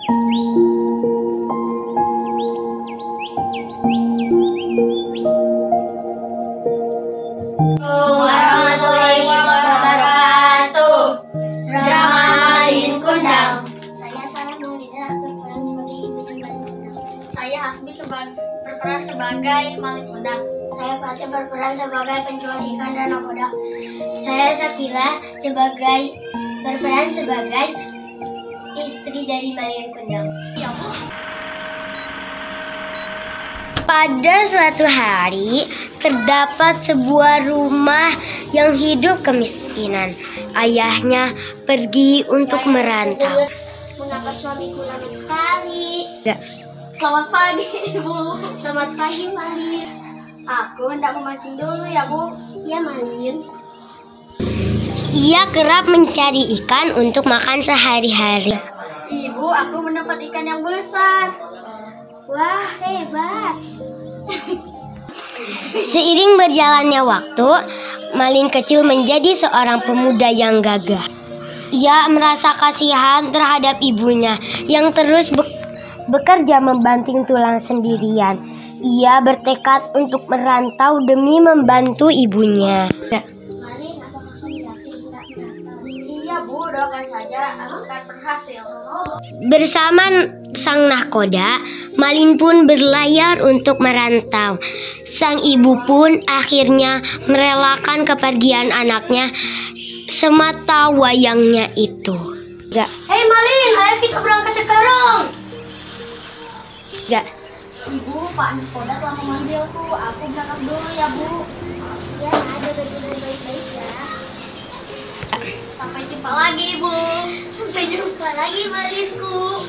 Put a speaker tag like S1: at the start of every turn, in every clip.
S1: Warahmatullahi wabarakatuh. Drama Malin Kundang.
S2: Saya Sarah Maulida berperan sebagai ibunya Malin Kundang.
S1: Saya Hasbi berperan sebagai Malin Kundang.
S2: Saya Fatih berperan sebagai penjual ikan dan nakoda. Saya Sakila berperan sebagai istri dari Malin Kundang.
S1: Ya, Bu.
S2: Pada suatu hari, terdapat sebuah rumah yang hidup kemiskinan. Ayahnya pergi untuk merantau. Mengapa suamiku lama sekali?
S1: Selamat pagi, Bu.
S2: Selamat pagi, Malin.
S1: Aku hendak memancing dulu ya, Bu.
S2: Ya, Malin. Ia kerap mencari ikan untuk makan sehari-hari.
S1: Ibu, aku mendapat ikan yang besar.
S2: Wah, hebat. Seiring berjalannya waktu, Malin kecil menjadi seorang pemuda yang gagah. Ia merasa kasihan terhadap ibunya yang terus bekerja membanting tulang sendirian. Ia bertekad untuk merantau demi membantu ibunya. Malin, apakah kamu yakin tidak merantau?
S1: Iya, Bu, doakan saja akan berhasil.
S2: Bersama sang nahkoda, Malin pun berlayar untuk merantau. Sang ibu pun akhirnya merelakan kepergian anaknya semata wayangnya itu.
S1: Hei Malin, ayo kita berangkat sekarang. Ibu, Pak Nikoda telah memanggilku. Aku berangkat dulu ya, Bu.
S2: Ya, ada tidur baik-baik ya.
S1: Sampai jumpa lagi, Bu.
S2: Sampai jumpa lagi, Malinku.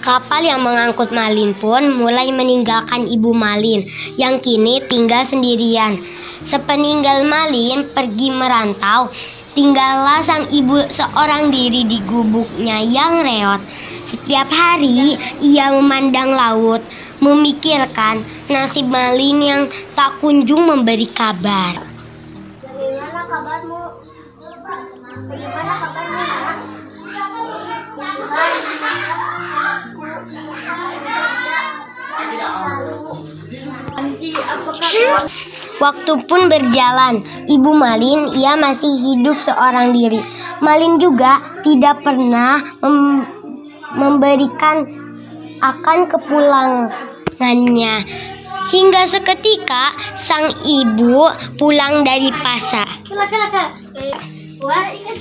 S2: Kapal yang mengangkut Malin pun mulai meninggalkan ibu Malin yang kini tinggal sendirian. Sepeninggal Malin pergi merantau, tinggallah sang ibu seorang diri di gubuknya yang reot. Setiap hari ia memandang laut, memikirkan nasib Malin yang tak kunjung memberi kabar. Bagaimana kabarmu? Bagaimana kabarmu, nak? Waktu pun berjalan, ibu Malin ia masih hidup seorang diri. Malin juga tidak pernah memberikan akan kepulangannya. Hingga seketika sang ibu pulang dari pasar. Wah, ikan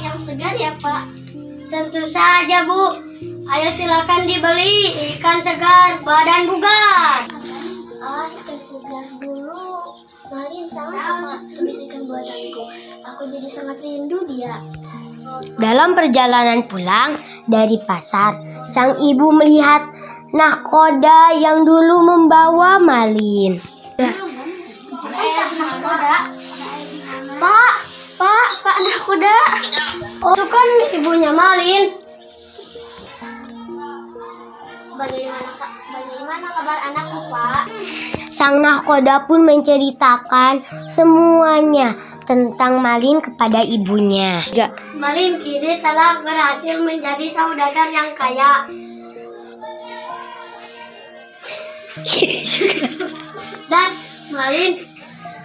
S2: yang segar ya, Pak? Tentu saja, Bu. Ayo silakan dibeli ikan segar badan bugar. Ah, ikan segar dulu. Malin sama habis ikan buatanku. Aku jadi sangat rindu dia. Dalam perjalanan pulang dari pasar, sang ibu melihat nahkoda yang dulu membawa Malin. Pak nahkoda. Oh, itu kan ibunya Malin. Bagaimana kabar anakku, Pak? Sang nahkoda pun menceritakan semuanya tentang Malin kepada ibunya. Malin kini telah berhasil menjadi saudagar yang kaya. Dan Malin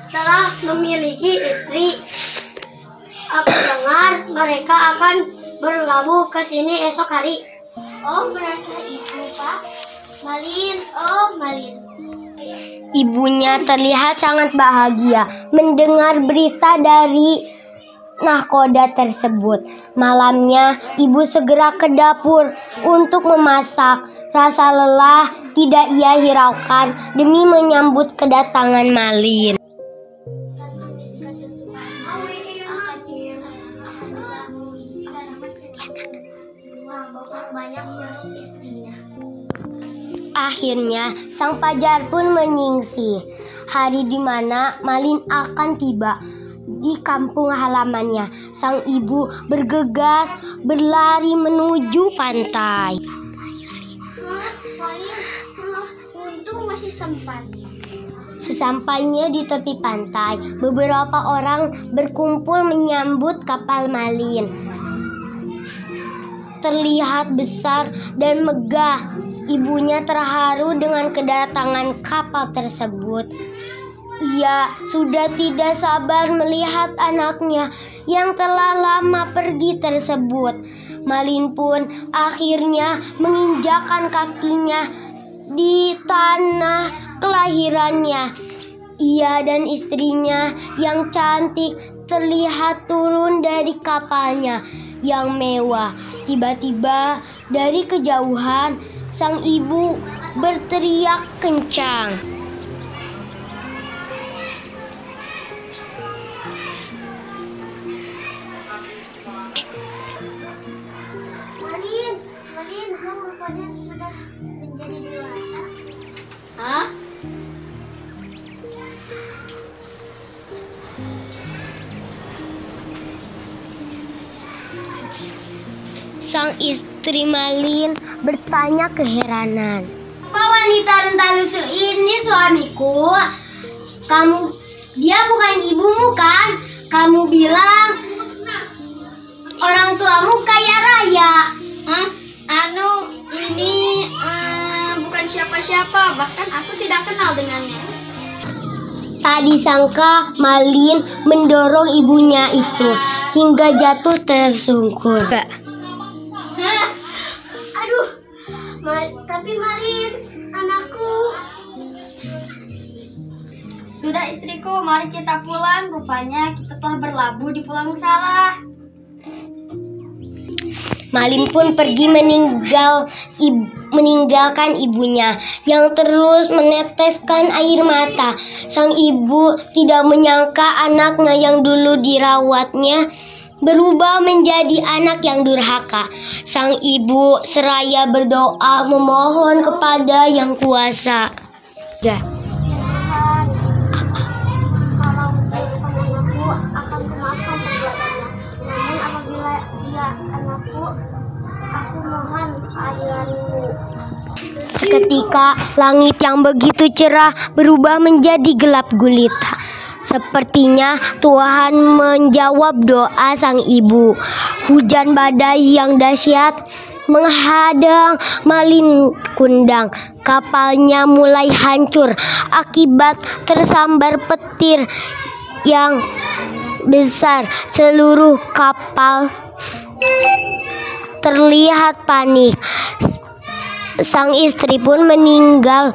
S2: telah memiliki istri. Aku dengar mereka akan berlabuh ke sini esok hari. Oh, mereka itu, Pak? Malin, Malin. Ibunya terlihat sangat bahagia mendengar berita dari nahkoda tersebut. Malamnya, ibu segera ke dapur untuk memasak. Rasa lelah tidak ia hiraukan demi menyambut kedatangan Malin. Akhirnya, sang pajar pun menyingsing hari di mana Malin akan tiba di kampung halamannya. Sang ibu bergegas berlari menuju pantai. Untung masih sempat. Sesampainya di tepi pantai, beberapa orang berkumpul menyambut kapal Malin. terlihat besar dan megah. Ibunya terharu dengan kedatangan kapal tersebut. Ia sudah tidak sabar melihat anaknya yang telah lama pergi tersebut. Malin pun akhirnya menginjakkan kakinya di tanah kelahirannya. Ia dan istrinya yang cantik terlihat turun dari kapalnya yang mewah. Tiba-tiba dari kejauhan sang ibu berteriak kencang.
S1: Malin, kamu rupanya sudah menjadi dewasa.
S2: Hah? Sang istri Malin bertanya keheranan. Apa wanita renta lusuh ini suamiku? Dia bukan ibumu kan? Kamu bilang orang tuamu kaya raya.
S1: Ini bukan siapa-siapa, bahkan aku tidak kenal dengannya.
S2: Tak disangka Malin mendorong ibunya itu hingga jatuh tersungkur.
S1: Aduh, tapi Malin, anakku. Sudah istriku, mari kita pulang. Rupanya kita telah berlabuh di pulau yang salah.
S2: Malin pun pergi meninggalkan ibunya yang terus meneteskan air mata. Sang ibu tidak menyangka anaknya yang dulu dirawatnya berubah menjadi anak yang durhaka. Sang ibu seraya berdoa memohon kepada Yang Kuasa. Seketika langit yang begitu cerah berubah menjadi gelap gulita. Sepertinya Tuhan menjawab doa sang ibu. Hujan badai yang dahsyat menghadang Malin Kundang. Kapalnya mulai hancur akibat tersambar petir yang besar. Seluruh kapal terlihat panik. Sang istri pun meninggal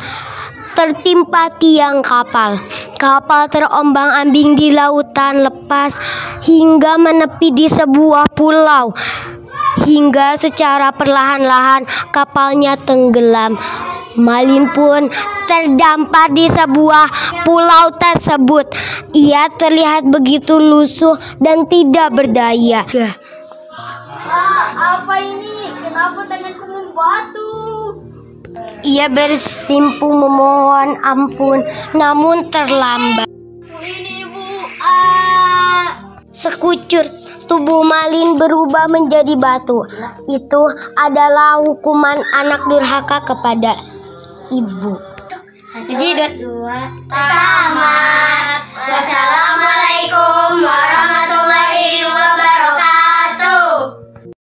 S2: tertimpa tiang kapal. Kapal terombang-ambing di lautan lepas hingga menepi di sebuah pulau. Hingga secara perlahan-lahan kapalnya tenggelam. Malin pun terdampar di sebuah pulau tersebut. Ia terlihat begitu lusuh dan tidak berdaya.
S1: Apa ini? Kenapa tanganku membatu?
S2: Ia bersimpuh memohon ampun, namun terlambat.
S1: Ini ibu.
S2: Sekucur tubuh Malin berubah menjadi batu. Itu adalah hukuman anak durhaka kepada ibu.
S1: 1, 2, tamat. Wassalamualaikum warahmatullahi